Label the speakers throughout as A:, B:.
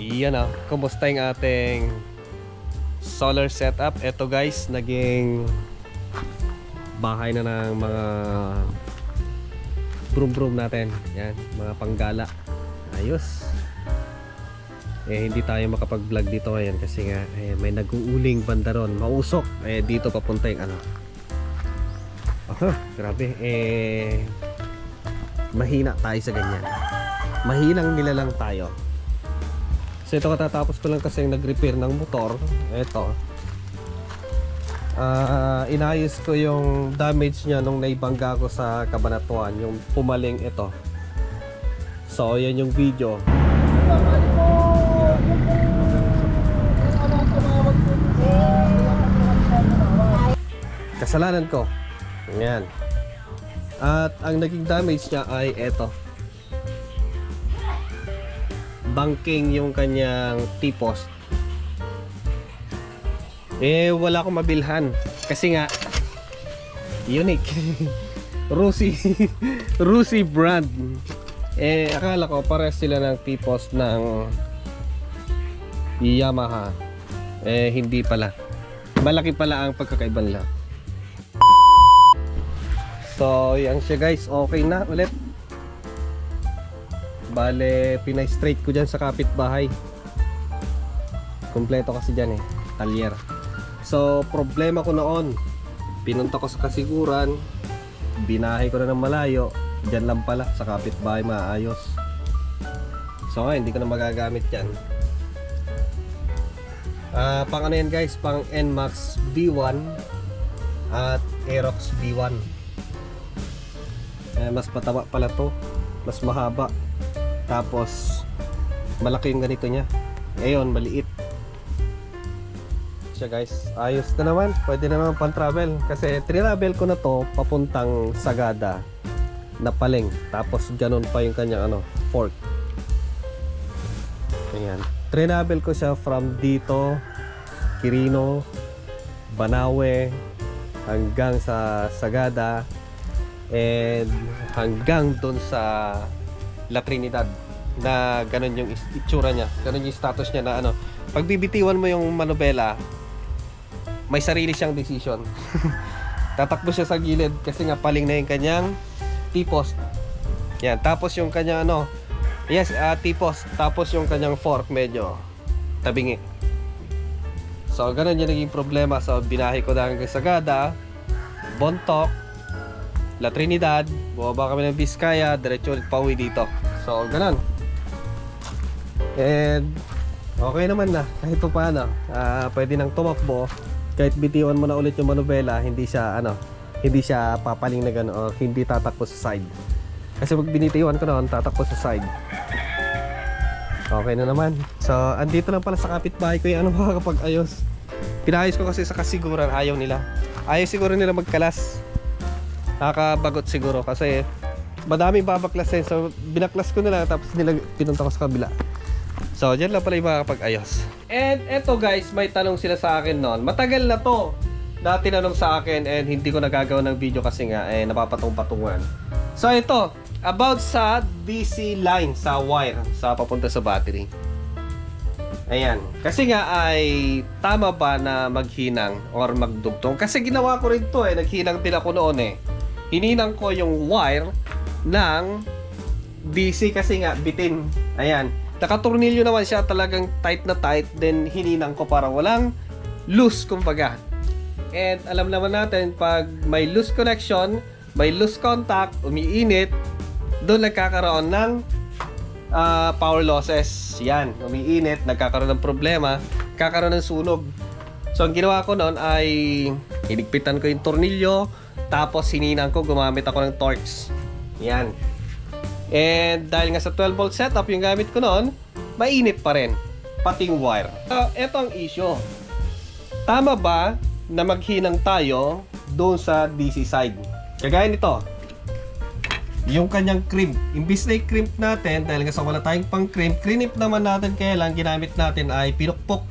A: Iyan kumusta yung ating solar setup? Ito guys, naging bahay na ng mga broom natin. Yan, mga panggala. Ayos. Hindi tayo makapag-vlog dito ngayon kasi nga may nag-uuling banda ron. Mausok. Dito papunta yung ano. Grabe. Mahina tayo sa ganyan. Mahinang nilalang tayo. So ito katatapos ko lang kasi nag-repair ng motor. Ito. Inayos ko yung damage niya nung naibangga ko sa Cabanatuan. Yung pumaling ito. So yan yung video. Kasalanan ko. Yan. At ang naging damage niya ay ito. Banking yung kanyang T-post. Wala akong mabilhan kasi nga unique. Rusi brand. Akala ko pares sila ng T-post ng Yamaha. Hindi pala. Malaki pala ang pagkakaiba nila. So yan siya guys, okay na ulit. Bale, pinay-straight ko dyan sa kapitbahay. Kompleto kasi dyan talyer. So problema ko noon, pinunta ko sa kasiguran, binahay ko na ng malayo. Dyan lang pala sa kapitbahay maayos. So ngayon, hindi ko na magagamit yan. Pang ano yan guys, pang NMAX B1 at Aerox B1. Mas pataba pala to, mas mahaba, tapos malaki yung ganito nya. Ngayon maliit siya guys. Ayos na naman, pwede na naman pang travel kasi travel ko na to papuntang Sagada na Paleng, tapos ganun pa yung kanyang fork. Ayan, travel ko siya from dito Quirino, Banawe hanggang sa Sagada and hanggang doon sa La Trinidad, na ganun yung itsura niya, ganun yung status niya na pag bibitiwan mo yung manubela, may sarili siyang decision. Tatakbo siya sa gilid kasi nga paling na yung kanyang T-post. Yan, tapos yung kanyang T-post, tapos yung kanyang fork medyo tabingi. So ganun yung naging problema. So binahay ko na hanggang Sagada, Bontoc, La Trinidad, bumaba kami ng Vizcaya, diretso ulit pauwi dito. So ganun. And okay naman na kahit pa paano. Pwede nang tumakbo kahit bitiwan mo na ulit yung manubela, hindi siya papaling na gano'n o hindi tatakbo sa side. Kasi pag binitiwan ko noon, tatakbo sa side. Okay na naman. So andito lang pala sa kapitbahay ko yung makakapag-ayos. Pinayos ko kasi sa kasiguran, ayaw nila. Ayaw siguro nila magkalas. Nakakabagot siguro kasi madaming babaklasin. So binaklas ko nila tapos pinunta ko sa kabila. So dyan lang pala yung makakapag-ayos. And eto guys, may tanong sila sa akin noon. Matagal na to na tinanong sa akin and hindi ko nagagawa ng video kasi nga napapatong-patungan. So ito, about sa DC line, sa wire, sa papunta sa battery. Ayan, kasi nga ay tama ba na maghinang or magdugtong? Kasi ginawa ko rin to naghinang din ako noon Hininang ko yung wire ng DC kasi nga bitin. Ayan, nakatornilyo naman siya, talagang tight na tight. Then hininang ko para walang loose kumbaga. And alam naman natin pag may loose connection, may loose contact, umiinit, doon nagkakaroon ng power losses. Yan, umiinit, nagkakaroon ng problema, kakaroon ng sunog. So ang ginawa ko noon ay hinigpitan ko yung tornilyo, tapos hininang ko, gumamit ako ng Torx. Yan. And dahil nga sa 12 volt setup yung gamit ko noon, mainit pa rin pati yung wire. Ito ang issue. Tama ba na maghinang tayo doon sa DC side? Kagaya nito, yung kanyang crimp, imbis na i-crimp natin dahil nga sa wala tayong pang crimp, crimp naman natin, kaya lang ginamit natin ay pinukpok,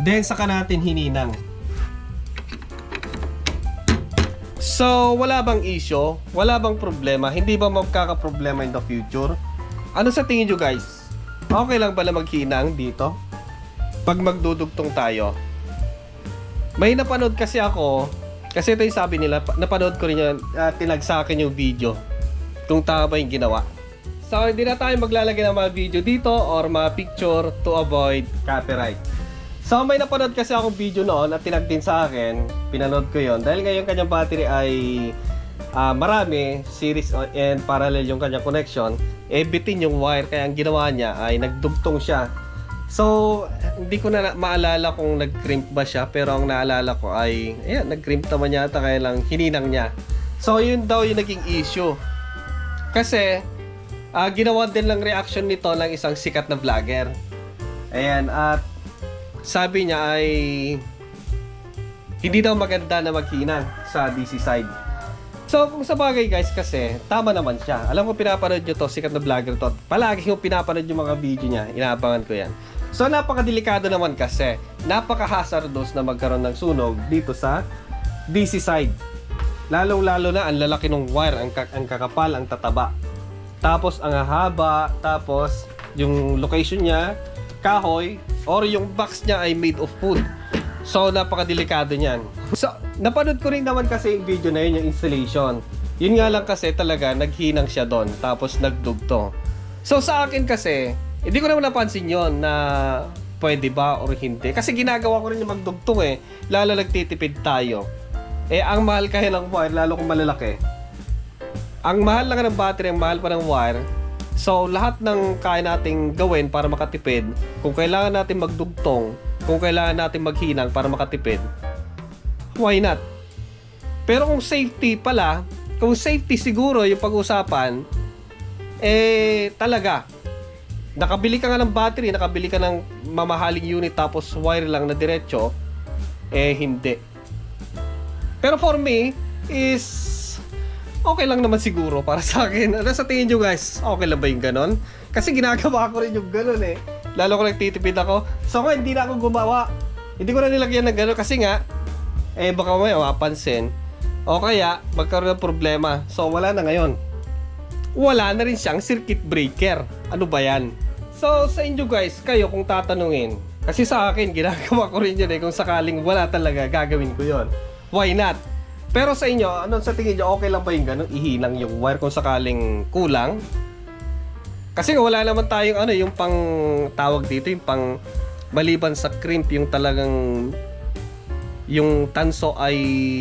A: then saka natin hininang. So wala bang issue? Wala bang problema? Hindi ba magkakaproblema in the future? Ano sa tingin nyo guys? Okay lang pala maghinang dito pag magdudugtong tayo. May napanood kasi ako, kasi ito yung sabi nila, napanood ko rin yun, tinag sa akin yung video kung tama yung ginawa. So hindi na tayo maglalagay ng mga video dito or mga picture to avoid copyright. So may napanood kasi akong video noon at tinag din sa akin, pinanood ko yon dahil ngayon kanyang battery ay marami, series and parallel yung kanyang connection, bitin yung wire, kaya ang ginawa niya ay nagdugtong siya. So hindi ko na maalala kung nag-crimp ba siya, pero ang naalala ko ay ayan, nag-crimp naman yata, kaya lang hininang niya. So yun daw yung naging issue. Kasi ginawa din lang reaction nito ng isang sikat na vlogger. Ayan, at sabi niya ay hindi daw maganda na maghinang sa DC side. So kung sa bagay guys, kasi tama naman siya. Alam ko pinapanood nyo to, sikat na vlogger to. Palagi yung pinapanood yung mga video niya, inaabangan ko yan. So napakadelikado naman kasi, napaka-hazardous na magkaroon ng sunog dito sa DC side. Lalong-lalo na ang lalaki ng wire, ang kakapal, ang tataba. Tapos ang haba, tapos yung location niya, kahoy, or yung box niya ay made of wood. So napakadelikado niyan. So napanood ko rin naman kasi yung video na yun, yung installation. Yun nga lang kasi talaga naghinang siya doon, tapos nagdugtong. So sa akin kasi, hindi ko naman napansin yon na pwede ba or hindi. Kasi ginagawa ko rin yung magdugtong lalo nagtitipid tayo. Ang mahal kaya ng wire, lalo kung malalaki. Ang mahal lang ng battery, ang mahal pa ng wire. So lahat ng kaya nating gawin para makatipid, kung kailangan natin magdugtong, kung kailangan natin maghinang para makatipid, why not? Pero kung safety pala, kung safety siguro yung pag-usapan, talaga, nakabili ka nga ng battery, nakabili ka ng mamahaling unit tapos wire lang na diretso, hindi. Pero for me, is okay lang naman siguro para sa akin. Ano sa tingin nyo guys? Okay lang ba yung ganon? Kasi ginagawa ko rin yung ganon Lalo ko nagtitipid ako. So kung hindi na ako gumawa, hindi ko na nilagyan ng ganon kasi nga, baka may mapansin. O kaya, magkaroon ng problema. So wala na ngayon. Wala na rin siyang circuit breaker. Ano ba yan? So sa inyo guys, kayo kung tatanungin, kasi sa akin, ginagawa ko rin yun kung sakaling wala talaga, gagawin ko yon. Why not? Pero sa inyo, anong sa tingin nyo, okay lang ba yung ganun? Ihinang yung wire kung sakaling kulang? Kasi wala naman tayong yung pang tawag dito, yung pang maliban sa crimp, yung talagang yung tanso ay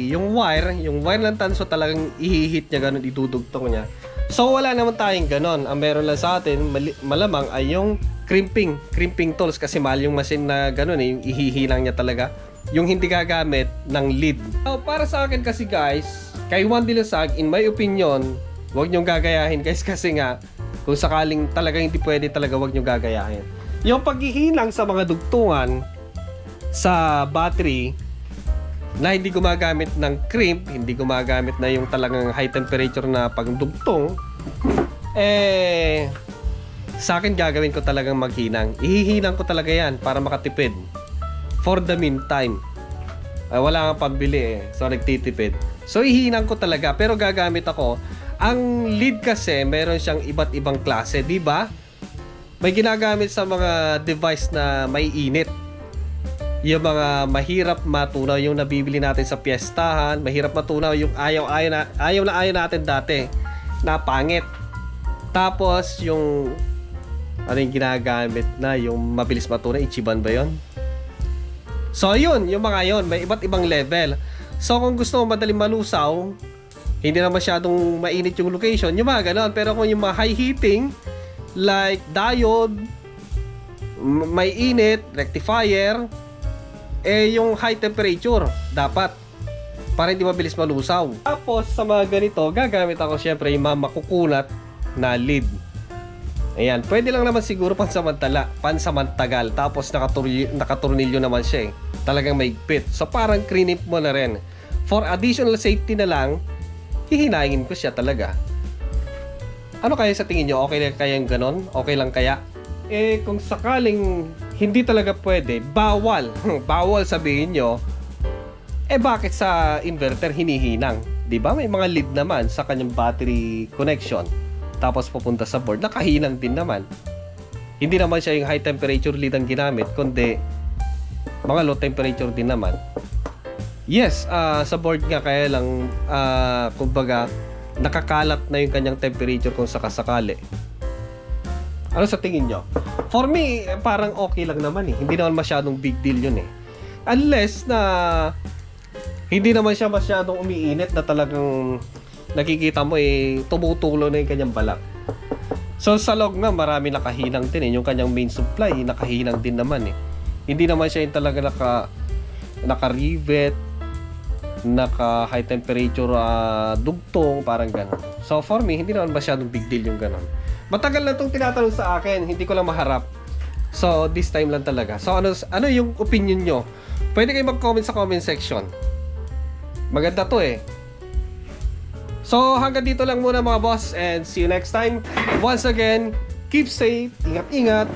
A: yung wire ng tanso talagang ihihit niya ganun, idudugtong niya. So wala naman tayong ganun. Ang meron lang sa atin malamang ay yung crimping tools, kasi mahal yung machine na ganun yung ihihilang niya talaga. Yung hindi gagamit ng lead. So, para sa akin kasi guys, kay Juan Dilusag, in my opinion, huwag nyong gagayahin guys, kasi nga kung sakaling talaga hindi pwede talaga, huwag nyong gagayahin. Yung paghihinang sa mga dugtungan sa battery na hindi gumagamit ng crimp, hindi gumagamit na yung talagang high temperature na pagdugtong, sa akin gagawin ko talagang maghinang. Ihihinang ko talaga yan para makatipid. For the meantime, wala kang pambili so nagtitipid. So ihinang ko talaga, pero gagamit ako. Ang lead kasi meron siyang iba't ibang klase, di ba? May ginagamit sa mga device na may init. Yung mga mahirap matunaw, yung nabibili natin sa piyestahan, mahirap matunaw, yung ayaw natin dati, na pangit. Tapos yung yung ginagamit na yung mabilis matunaw, Ichiban ba yun? So yun, yung mga yun, may iba't ibang level. So kung gusto mo madaling malusaw, hindi na masyadong mainit yung location, yung mga ganon. Pero kung yung mga high heating, like diode, may init, rectifier, yung high temperature, dapat. Para hindi mabilis malusaw. Tapos sa mga ganito, gagamit ako syempre yung mga makukunat na lead. Ayan, pwede lang naman siguro pansamantagal. Tapos nakatornilyo naman siya Talagang maigpit. So parang crinip mo na rin. For additional safety na lang, hihinangin ko siya talaga. Ano kaya sa tingin nyo? Okay lang kaya yung ganon? Okay lang kaya? Kung sakaling hindi talaga pwede, bawal. Bawal sabihin nyo, bakit sa inverter hinihinang? Diba? May mga lead naman sa kanyang battery connection. Tapos pupunta sa board, nakahinang din naman. Hindi naman siya yung high temperature lead ang ginamit, kundi mga low temperature din naman. Yes, sa board nga kaya lang, kumbaga, nakakalat na yung kanyang temperature kung sakasakali. Ano sa tingin nyo? For me, parang okay lang naman eh. Hindi naman masyadong big deal yun eh. Unless na hindi naman siya masyadong umiinit na talagang nakikita mo eh, tumutulo na yung kanyang balak. So sa log nga, marami nakahinang din eh. Yung kanyang main supply, nakahinang din naman eh. Hindi naman siya yung talaga naka-rivet, naka high temperature dugtong, parang gano'n. So for me, hindi naman masyadong big deal yung gano'n. Matagal na itong tinatanong sa akin, hindi ko lang maharap. So this time lang talaga. So ano yung opinion nyo? Pwede kayo mag-comment sa comment section. Maganda to eh. So hanggang dito lang muna mga boss, and see you next time. Once again, keep safe, ingat-ingat.